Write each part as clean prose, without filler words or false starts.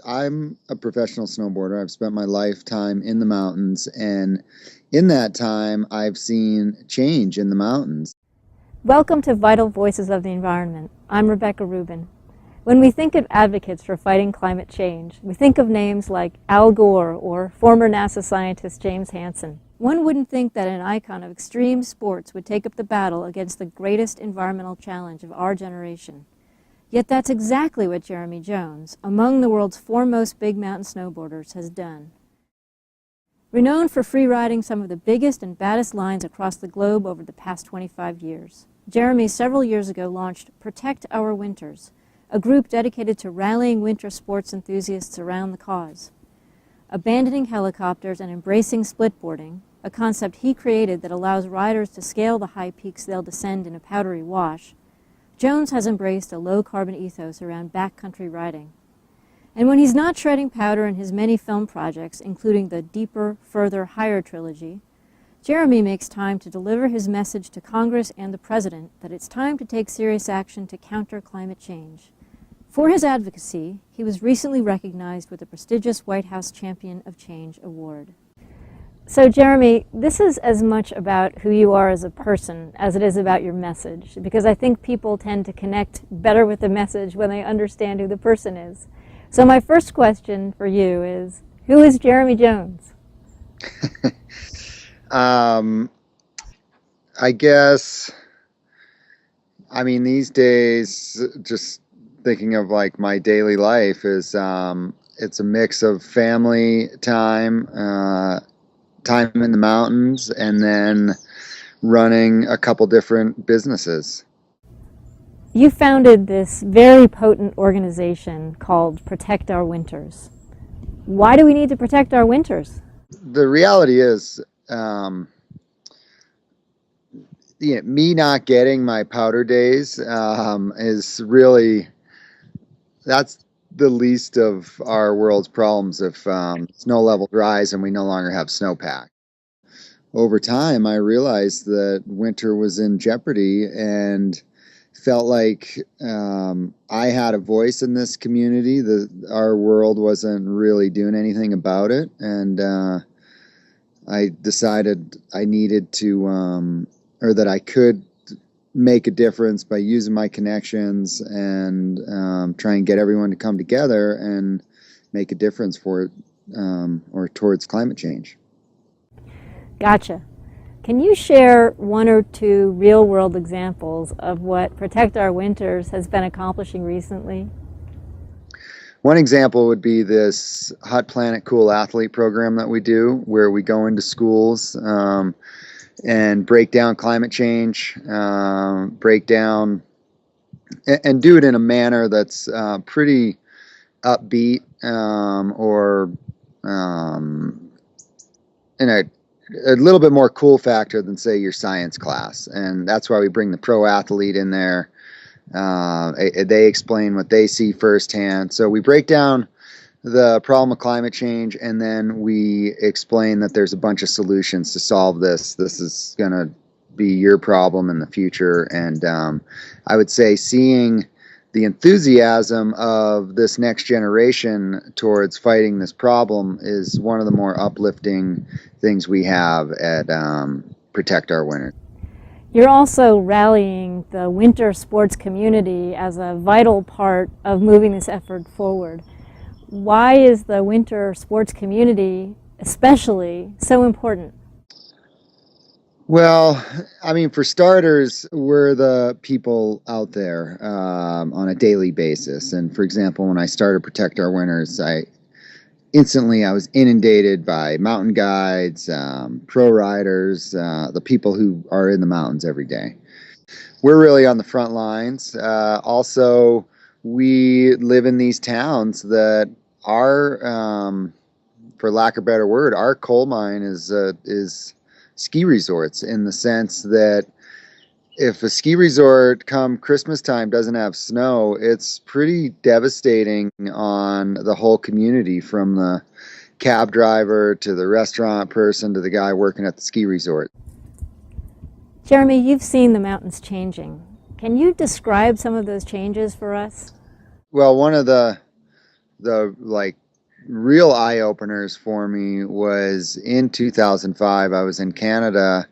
I'm a professional snowboarder. I've spent my lifetime in the mountains, and in that time, I've seen change in the mountains. Welcome to Vital Voices of the Environment. I'm Rebecca Rubin. When we think of advocates for fighting climate change, we think of names like Al Gore or former NASA scientist James Hansen. One wouldn't think that an icon of extreme sports would take up the battle against the greatest environmental challenge of our generation. Yet that's exactly what Jeremy Jones, among the world's foremost big mountain snowboarders, has done. Renowned for free-riding some of the biggest and baddest lines across the globe over the past 25 years, Jeremy several years ago launched Protect Our Winters, a group dedicated to rallying winter sports enthusiasts around the cause. Abandoning helicopters and embracing splitboarding, a concept he created that allows riders to scale the high peaks they'll descend in a powdery wash, Jones has embraced a low-carbon ethos around backcountry riding. And when he's not shredding powder in his many film projects, including the Deeper, Further, Higher trilogy, Jeremy makes time to deliver his message to Congress and the President that it's time to take serious action to counter climate change. For his advocacy, he was recently recognized with the prestigious White House Champion of Change Award. So Jeremy, this is as much about who you are as a person as it is about your message, because I think people tend to connect better with the message when they understand who the person is. So my first question for you is, who is Jeremy Jones? I guess, these days, just thinking of like my daily life is, it's a mix of family time, time in the mountains, and then running a couple different businesses. You founded this very potent organization called Protect Our Winters. Why do we need to protect our winters? The reality is, me not getting my powder days is really, that's the least of our world's problems if snow level rise and we no longer have snowpack. Over time, I realized that winter was in jeopardy and felt like I had a voice in this community. Our world wasn't really doing anything about it, and I decided I needed to, or that I could make a difference by using my connections and try and get everyone to come together and make a difference for it or towards climate change. Gotcha. Can you share one or two real-world examples of what Protect Our Winters has been accomplishing recently? One example would be this Hot Planet Cool Athlete program that we do, where we go into schools and break down climate change, break down and do it in a manner that's pretty upbeat or in a little bit more cool factor than, say, your science class. And that's why we bring the pro athlete in there. They explain what they see firsthand. So we break down the problem of climate change, and then we explain that there's a bunch of solutions to solve this. This is going to be your problem in the future. And I would say seeing the enthusiasm of this next generation towards fighting this problem is one of the more uplifting things we have at Protect Our Winters. You're also rallying the winter sports community as a vital part of moving this effort forward. Why is the winter sports community especially so important? Well, for starters, we're the people out there on a daily basis. And for example, when I started Protect Our Winters, I was inundated by mountain guides, pro riders, the people who are in the mountains every day. We're really on the front lines. Also, we live in these towns that are, for lack of a better word, our coal mine is ski resorts, in the sense that if a ski resort come Christmas time doesn't have snow, it's pretty devastating on the whole community, from the cab driver to the restaurant person to the guy working at the ski resort. Jeremy, you've seen the mountains changing. Can you describe some of those changes for us? Well, one of the the like real eye openers for me was in 2005. I was in Canada,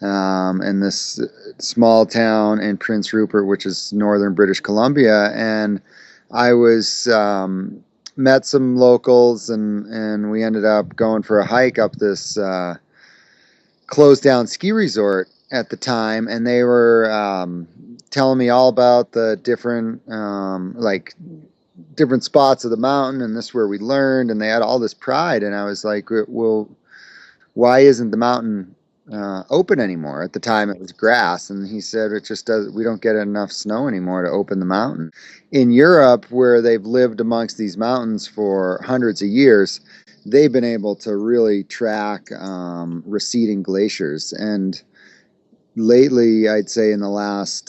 in this small town in Prince Rupert, which is northern British Columbia, and I was met some locals, and we ended up going for a hike up this closed down ski resort at the time, and they were telling me all about the different spots of the mountain, and this is where we learned, and they had all this pride, and I was like, well, why isn't the mountain open anymore? At the time it was grass, and he said it just does, we don't get enough snow anymore to open the mountain. In Europe, where they've lived amongst these mountains for hundreds of years, they've been able to really track receding glaciers, and lately, I'd say in the last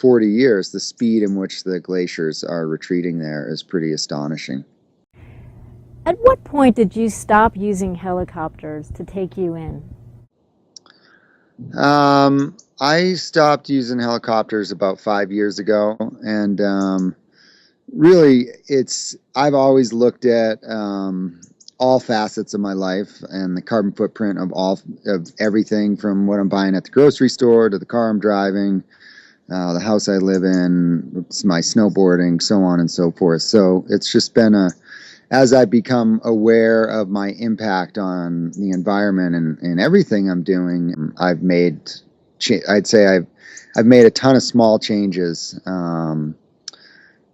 40 years, the speed in which the glaciers are retreating there is pretty astonishing. At what point did you stop using helicopters to take you in? I stopped using helicopters about 5 years ago, and really, I've always looked at all facets of my life and the carbon footprint of everything from what I'm buying at the grocery store to the car I'm driving, the house I live in, my snowboarding, so on and so forth. So it's just been as I become aware of my impact on the environment and everything I'm doing, I've made a ton of small changes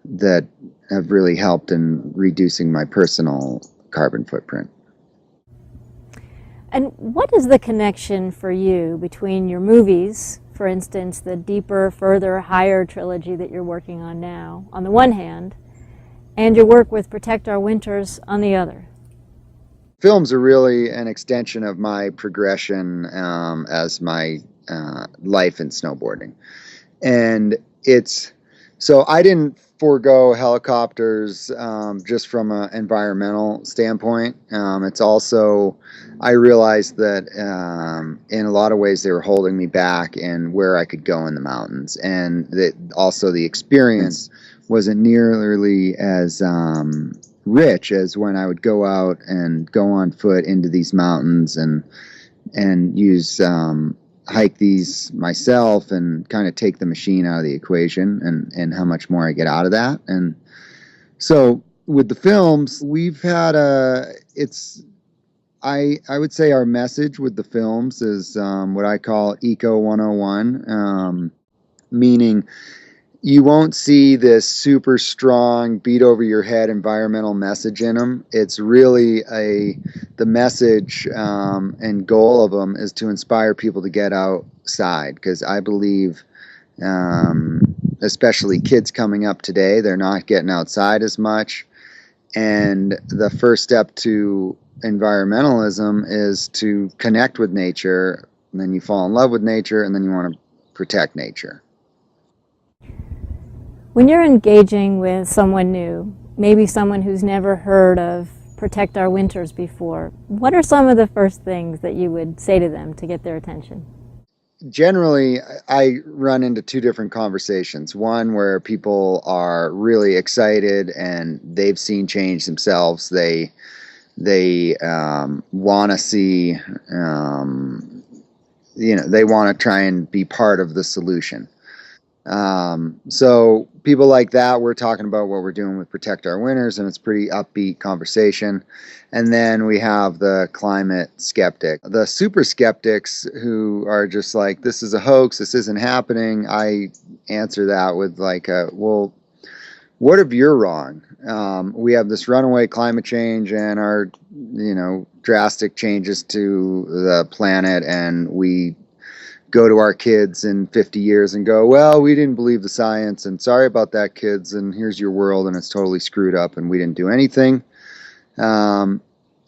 that have really helped in reducing my personal carbon footprint. And what is the connection for you between your movies, for instance, the Deeper, Further, Higher trilogy that you're working on now, on the one hand, and your work with Protect Our Winters on the other? Films are really an extension of my progression as my life in snowboarding. And so I didn't forego helicopters just from an environmental standpoint. It's also, I realized that in a lot of ways they were holding me back in where I could go in the mountains, and that also the experience wasn't nearly as rich as when I would go out and go on foot into these mountains and use hike these myself and kind of take the machine out of the equation, and how much more I get out of that. And so with the films, we've had I would say our message with the films is what I call Eco 101, meaning you won't see this super strong, beat over your head environmental message in them. It's really the message and goal of them is to inspire people to get outside, because I believe, especially kids coming up today, they're not getting outside as much. And the first step to environmentalism is to connect with nature, and then you fall in love with nature, and then you want to protect nature. When you're engaging with someone new, maybe someone who's never heard of Protect Our Winters before, what are some of the first things that you would say to them to get their attention? Generally, I run into two different conversations. One where people are really excited and they've seen change themselves. They want to see, they want to try and be part of the solution. So people like that, we're talking about what we're doing with Protect Our Winters, and it's pretty upbeat conversation. And then we have the climate skeptic, the super skeptics who are just like, this is a hoax, this isn't happening. I answer that with like, well, what if you're wrong? We have this runaway climate change and our, drastic changes to the planet, and we go to our kids in 50 years and go, well, we didn't believe the science, and sorry about that, kids, and here's your world, and it's totally screwed up, and we didn't do anything. And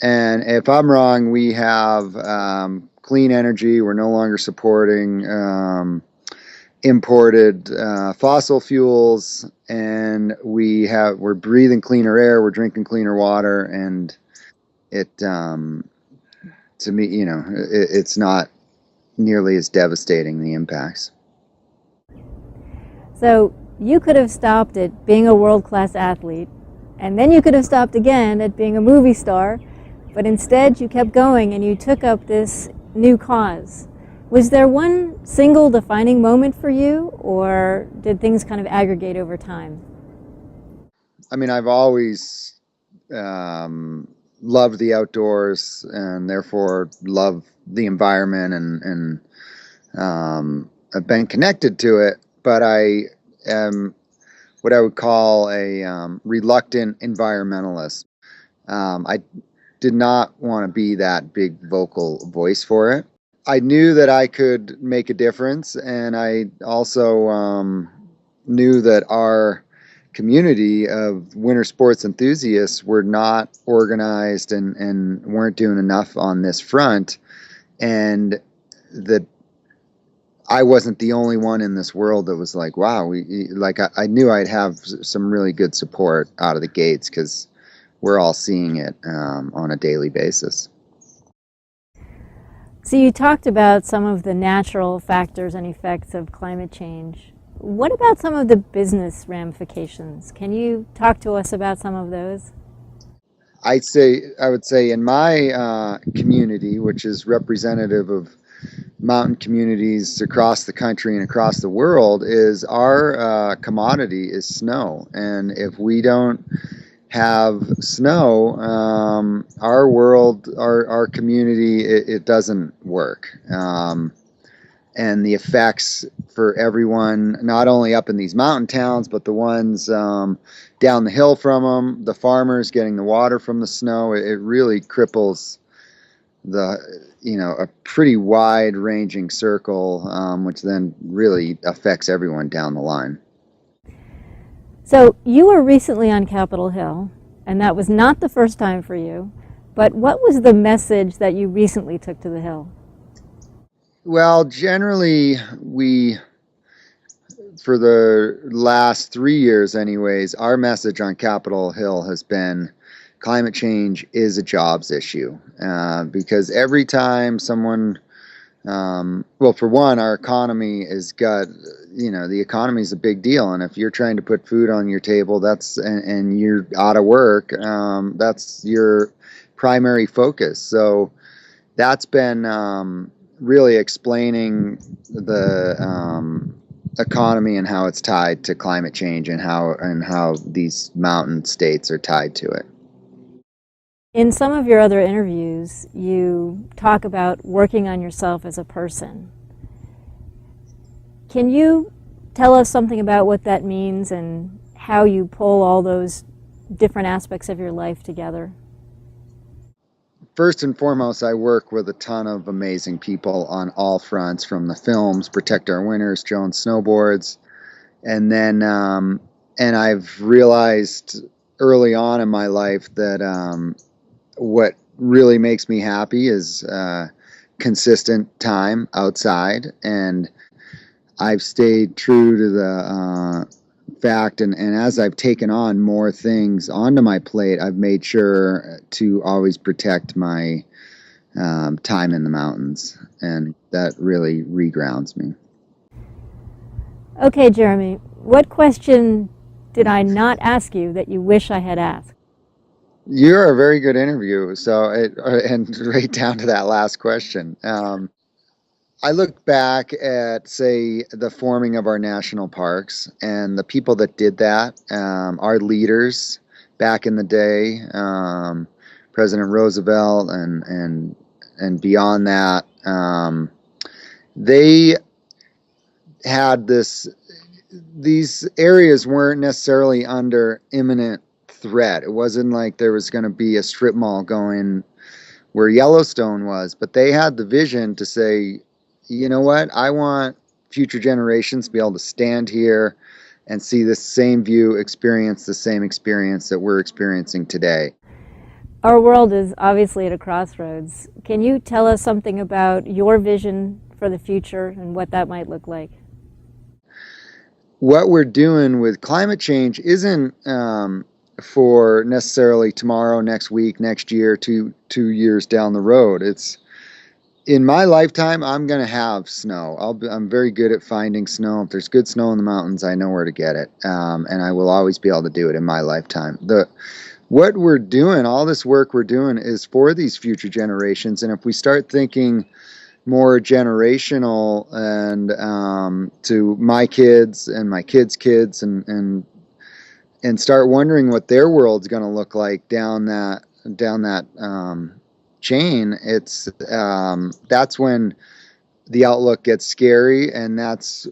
if I'm wrong, we have clean energy. We're no longer supporting imported fossil fuels, and we're breathing cleaner air, we're drinking cleaner water, and it, to me, it's not nearly as devastating, the impacts. So you could have stopped at being a world-class athlete And then you could have stopped again at being a movie star, but instead you kept going and you took up this new cause. Was there one single defining moment for you, or did things kind of aggregate over time? I mean, I've always loved the outdoors and therefore love the environment and I've been connected to it, but I am what I would call a reluctant environmentalist. I did not want to be that big vocal voice for it. I knew that I could make a difference, and I also knew that our community of winter sports enthusiasts were not organized and weren't doing enough on this front, and that I wasn't the only one in this world that was like, wow, I knew I'd have some really good support out of the gates because we're all seeing it on a daily basis. So you talked about some of the natural factors and effects of climate change. What about some of the business ramifications? Can you talk to us about some of those? I would say in my community, which is representative of mountain communities across the country and across the world, is our commodity is snow. And if we don't have snow, our world, our community, it doesn't work. And the effects for everyone, not only up in these mountain towns, but the ones down the hill from them, the farmers getting the water from the snow, it really cripples a pretty wide ranging circle, which then really affects everyone down the line. So you were recently on Capitol Hill, and that was not the first time for you, but what was the message that you recently took to the Hill? Well, generally, for the last 3 years anyways, our message on Capitol Hill has been climate change is a jobs issue, because every time someone, well, for one, our economy the economy is a big deal, and if you're trying to put food on your table, and you're out of work, that's your primary focus. So that's been really explaining the economy and how it's tied to climate change and how these mountain states are tied to it. In some of your other interviews, you talk about working on yourself as a person. Can you tell us something about what that means and how you pull all those different aspects of your life together? First and foremost, I work with a ton of amazing people on all fronts, from the films, Protect Our Winters, Jones Snowboards, and then and I've realized early on in my life that what really makes me happy is consistent time outside, and I've stayed true to the fact, and as I've taken on more things onto my plate, I've made sure to always protect my time in the mountains, and that really regrounds me. Okay, Jeremy, what question did I not ask you that you wish I had asked? You're a very good interview, and right down to that last question. I look back at, say, the forming of our national parks and the people that did that, our leaders back in the day, President Roosevelt and beyond that. They had these areas weren't necessarily under imminent threat. It wasn't like there was going to be a strip mall going where Yellowstone was, but they had the vision to say, you know what, I want future generations to be able to stand here and see the same view, experience the same experience that we're experiencing today. Our world is obviously at a crossroads. Can you tell us something about your vision for the future and what that might look like? What we're doing with climate change isn't for necessarily tomorrow, next week, next year, two years down the road. In my lifetime, I'm going to have snow. I'm very good at finding snow. If there's good snow in the mountains, I know where to get it. And I will always be able to do it in my lifetime. What we're doing, all this work we're doing is for these future generations. And if we start thinking more generational and to my kids and my kids' kids and start wondering what their world's going to look like down that chain, it's that's when the outlook gets scary, and that's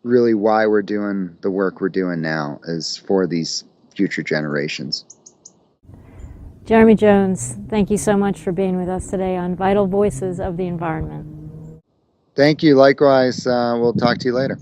really why we're doing the work we're doing now, is for these future generations. Jeremy Jones, thank you so much for being with us today on Vital Voices of the Environment. Thank you. Likewise. We'll talk to you later.